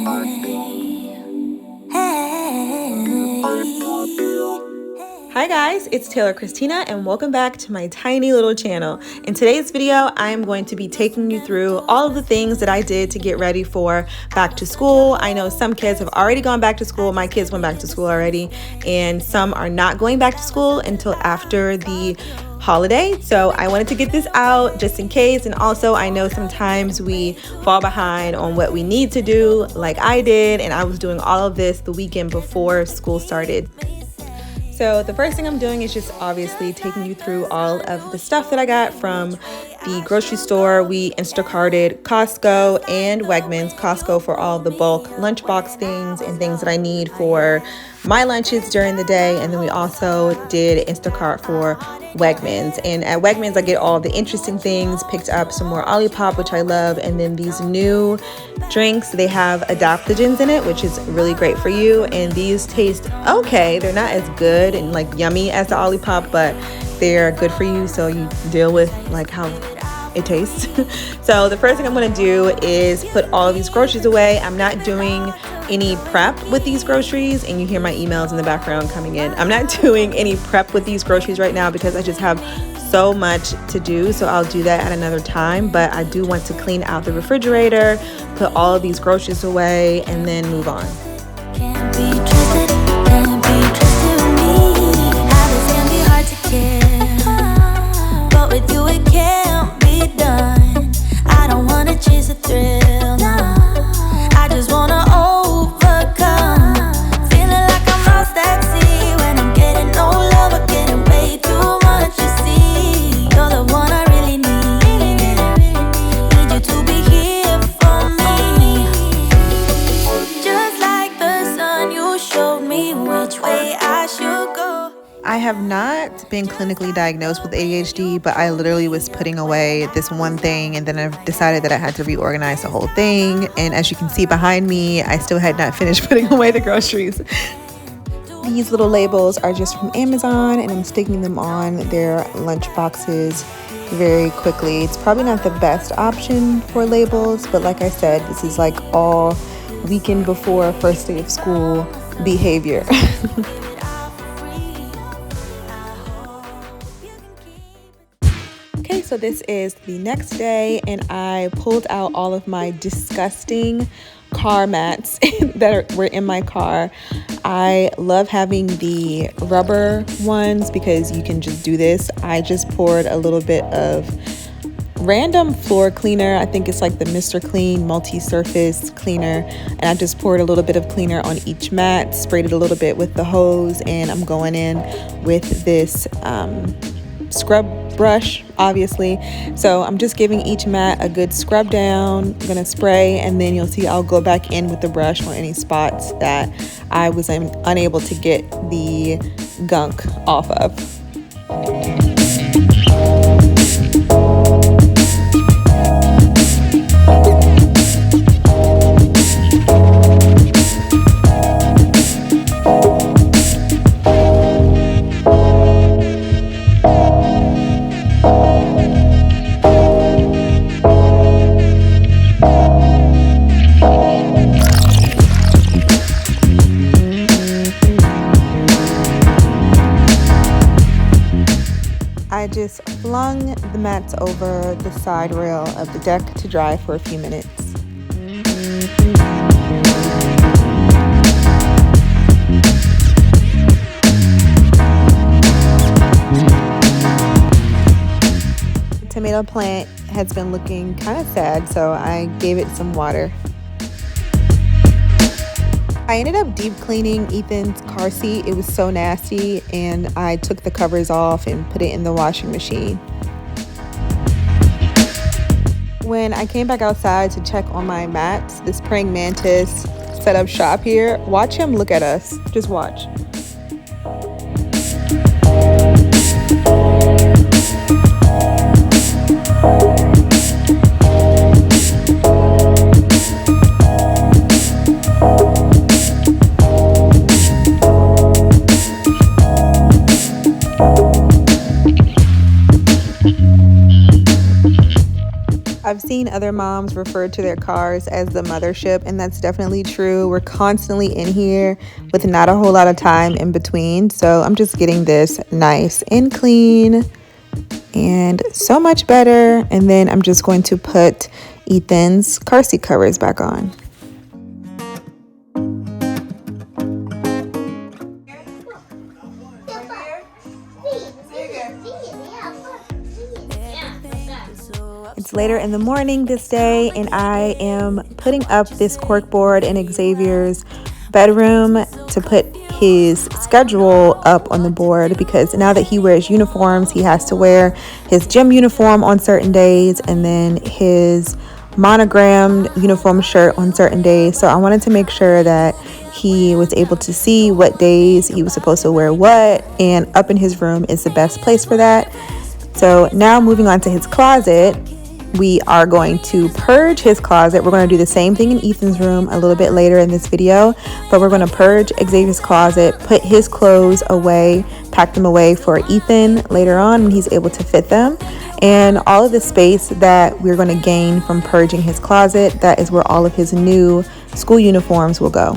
Hi guys, it's Taylor Christina and welcome back to my tiny little channel. In today's video, I am going to be taking you through all of the things that I did to get ready for back to school. I know some kids have already gone back to school. My kids went back to school already, and some are not going back to school until after the holiday. So I wanted to get this out just in case, and also I know sometimes we fall behind on what we need to do like I did, and I was doing all of this the weekend before school started. So the first thing I'm doing is just obviously taking you through all of the stuff that I got from the grocery store. We Instacarted Costco and Wegmans. Costco for all the bulk lunchbox things and things that I need for my lunches during the day. And then we also did Instacart for Wegmans. And at Wegmans, I get all the interesting things, picked up some more Olipop, which I love. And then these new drinks, they have adaptogens in it, which is really great for you. And these taste okay. They're not as good and like yummy as the Olipop, but they're good for you. So you deal with like how it tastes. So the first thing I'm going to do is put all of these groceries away. I'm not doing any prep with these groceries, and you hear my emails in the background coming in. I'm not doing any prep with these groceries right now because I just have so much to do, so I'll do that at another time. But I do want to clean out the refrigerator, put all of these groceries away, and then move on. Can't be trusted with me. Habits can be hard to kill, but with you it can't be done. I don't wanna chase a thrill, no. I just wanna overcome. Feeling like I'm lost at sea when I'm getting no love or getting way too much. You see, you're the one I really need. Need you to be here for me. Just like the sun, you showed me which way I should go. I have not been clinically diagnosed with ADHD, but I literally was putting away this one thing, and then I've decided that I had to reorganize the whole thing. And as you can see behind me, I still had not finished putting away the groceries. These little labels are just from Amazon, and I'm sticking them on their lunch boxes very quickly. It's probably not the best option for labels, but like I said, this is like all weekend before first day of school behavior. Okay, so this is the next day, and I pulled out all of my disgusting car mats that were in my car. I love having the rubber ones because you can just do this. I just poured a little bit of random floor cleaner. I think it's like the Mr. Clean multi-surface cleaner, and I just poured a little bit of cleaner on each mat, sprayed it a little bit with the hose, and I'm going in with this scrub brush, obviously. So I'm just giving each mat a good scrub down. I'm gonna spray, and then you'll see I'll go back in with the brush on any spots that I was unable to get the gunk off of. I just flung the mats over the side rail of the deck to dry for a few minutes. The tomato plant has been looking kind of sad, so I gave it some water. I ended up deep cleaning Ethan's car seat. It was so nasty, and I took the covers off and put it in the washing machine. When I came back outside to check on my mats, this praying mantis set up shop here. Watch him look at us. Just watch. I've seen other moms refer to their cars as the mothership, and that's definitely true. We're constantly in here with not a whole lot of time in between. So I'm just getting this nice and clean and so much better. And then I'm just going to put Ethan's car seat covers back on. It's later in the morning this day, and I am putting up this cork board in Xavier's bedroom to put his schedule up on the board, because now that he wears uniforms, he has to wear his gym uniform on certain days and then his monogrammed uniform shirt on certain days. So I wanted to make sure that he was able to see what days he was supposed to wear what, and up in his room is the best place for that. So now moving on to his closet, we are going to purge his closet. We're going to do the same thing in Ethan's room a little bit later in this video, but we're going to purge Xavier's closet, put his clothes away, pack them away for Ethan later on when he's able to fit them. And all of the space that we're going to gain from purging his closet, that is where all of his new school uniforms will go.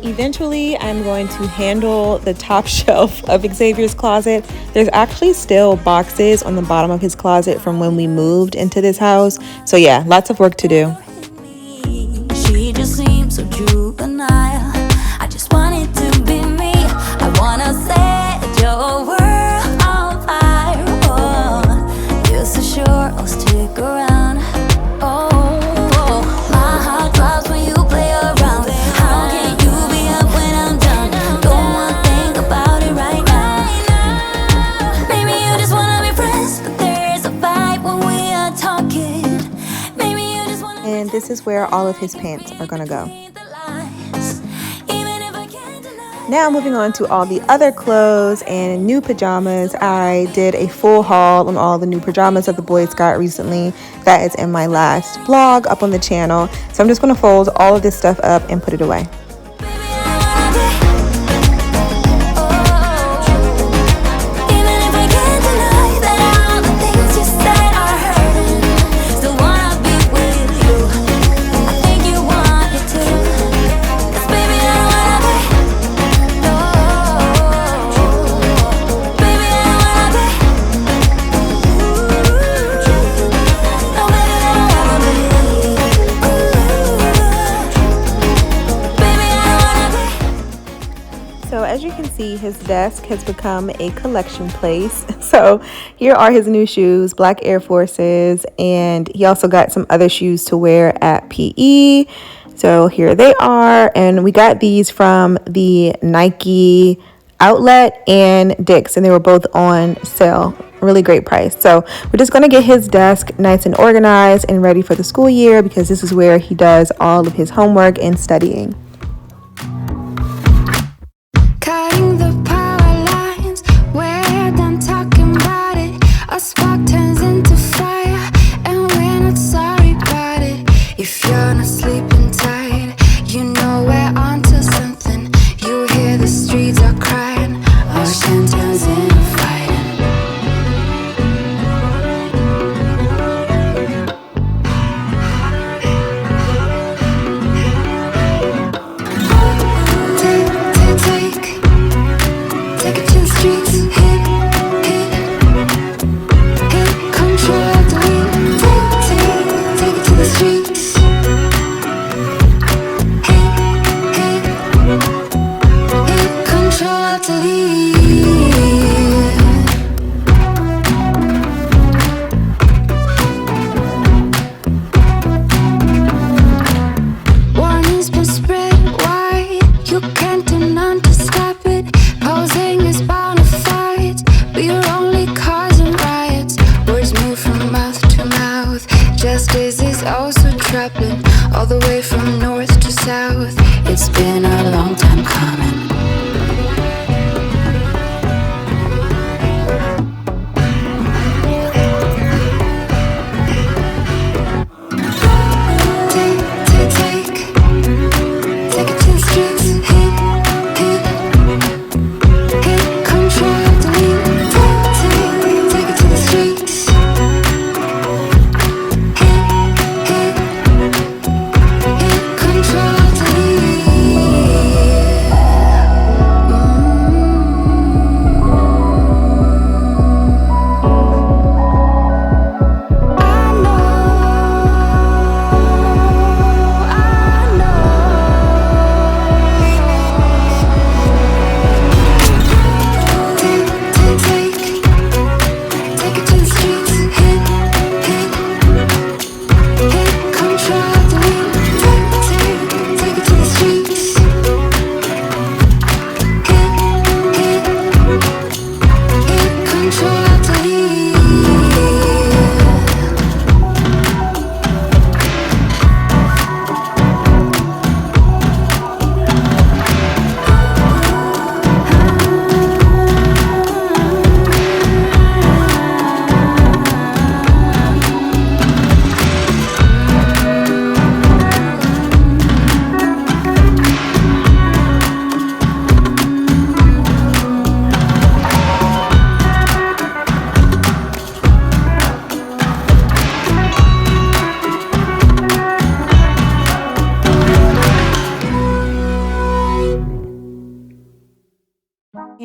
Eventually, I'm going to handle the top shelf of Xavier's closet. There's actually still boxes on the bottom of his closet from when we moved into this house. So yeah, lots of work to do. She just seems so juvenile. I just want it to be me. I wanna set your world on fire. Oh, you're so sure I'll stick around. And this is where all of his pants are gonna go. Now moving on to all the other clothes and new pajamas. I did a full haul on all the new pajamas that the boys got recently. That is in my last vlog up on the channel. So I'm just gonna fold all of this stuff up and put it away. As you can see, his desk has become a collection place. So here are his new shoes, black Air Forces, and he also got some other shoes to wear at PE. So here they are, and we got these from the Nike outlet and Dick's, and they were both on sale. Really great price. So we're just going to get his desk nice and organized and ready for the school year, because this is where he does all of his homework and studying. Cutting the power lines, we're done talking about it. A spark turns into fire, and we're not sorry about it. If you're not sleeping tight, you know we're onto something. You hear the streets are crying, ocean turns into fighting. Take it to the streets, hit control of the wheel. Take it to the streets, hit control of the wheel. Warning's been spread wide, you can't do none to stop it. Posing is bound to fight, but you're only causing riots. Words move from mouth to mouth. Justice is also troubling, all the way from north to south. It's been a long time coming. Take it to the streets, hit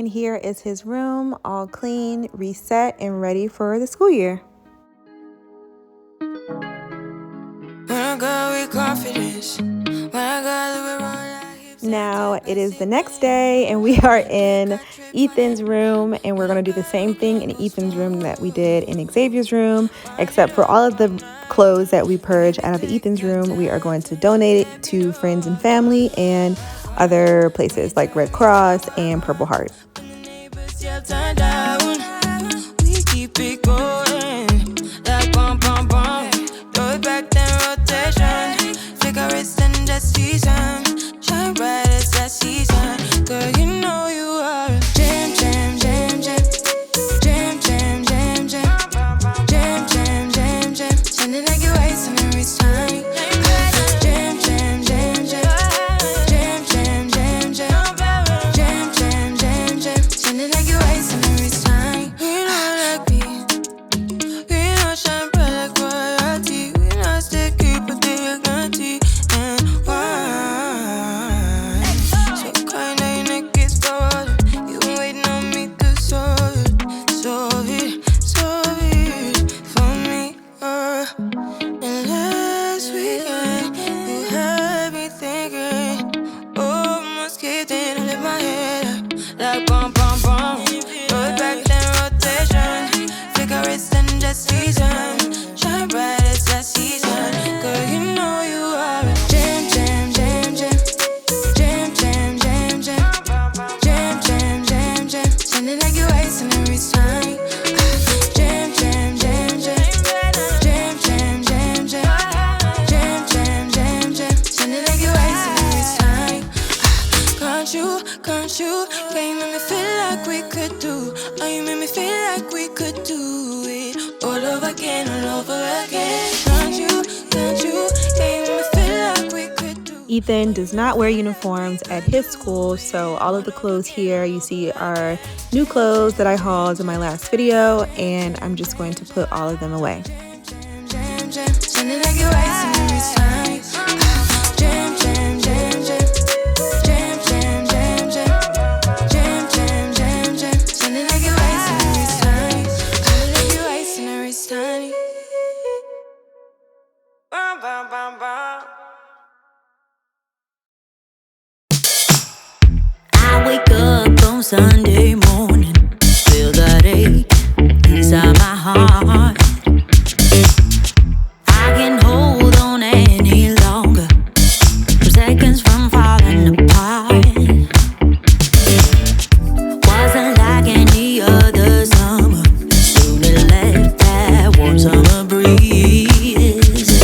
here is his room, all clean, reset, and ready for the school year. Now it is the next day and we are in Ethan's room, and we're going to do the same thing in Ethan's room that we did in Xavier's room, except for all of the clothes that we purge out of Ethan's room, we are going to donate it to friends and family and other places like Red Cross and Purple Heart. Ethan does not wear uniforms at his school, so all of the clothes here you see are new clothes that I hauled in my last video, and I'm just going to put all of them away. Sunday morning, feel that ache inside my heart. I can't hold on any longer. I'm seconds from falling apart. Wasn't like any other summer. Soon it left that warm summer breeze.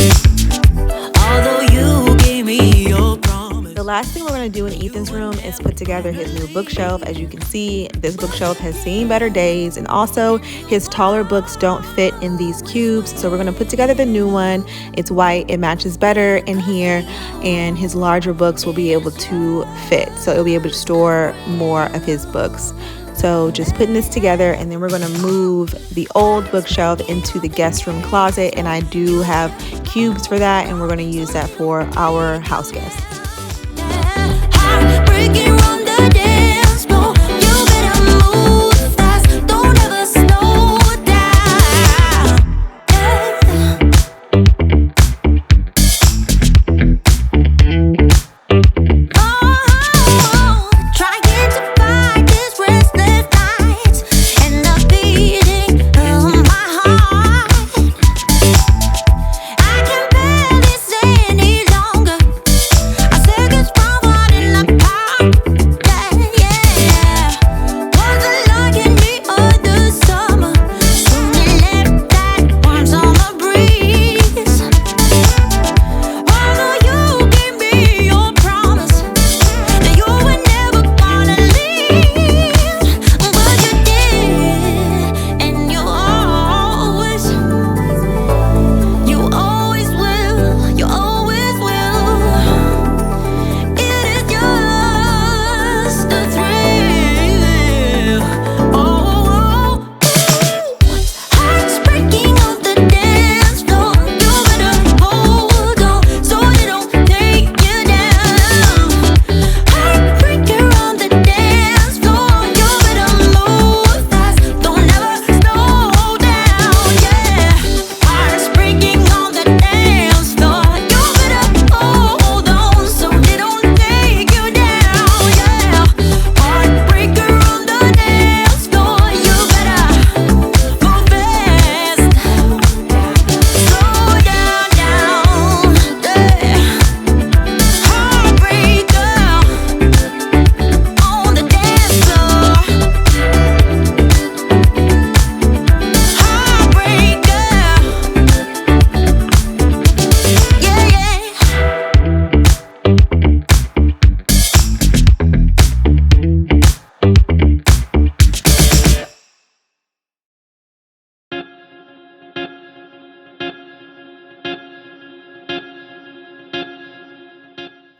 Although you gave me your promise. The last thing we're going to do in Ethan's room is put together his new bookshelf. As you can see, this bookshelf has seen better days, and also his taller books don't fit in these cubes, so we're going to put together the new one. It's white, it matches better in here, and his larger books will be able to fit, so it'll be able to store more of his books. So just putting this together, and then we're going to move the old bookshelf into the guest room closet, and I do have cubes for that, and we're going to use that for our house guests. Breaking on the dance floor, you better move fast, don't ever slow down. Oh, trying to fight this restless night and the beating of my heart. I can bear this any longer. I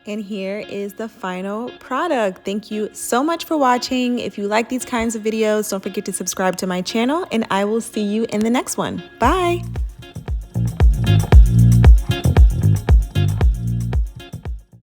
And here is the final product. Thank you so much for watching. If you like these kinds of videos, don't forget to subscribe to my channel, and I will see you in the next one. Bye.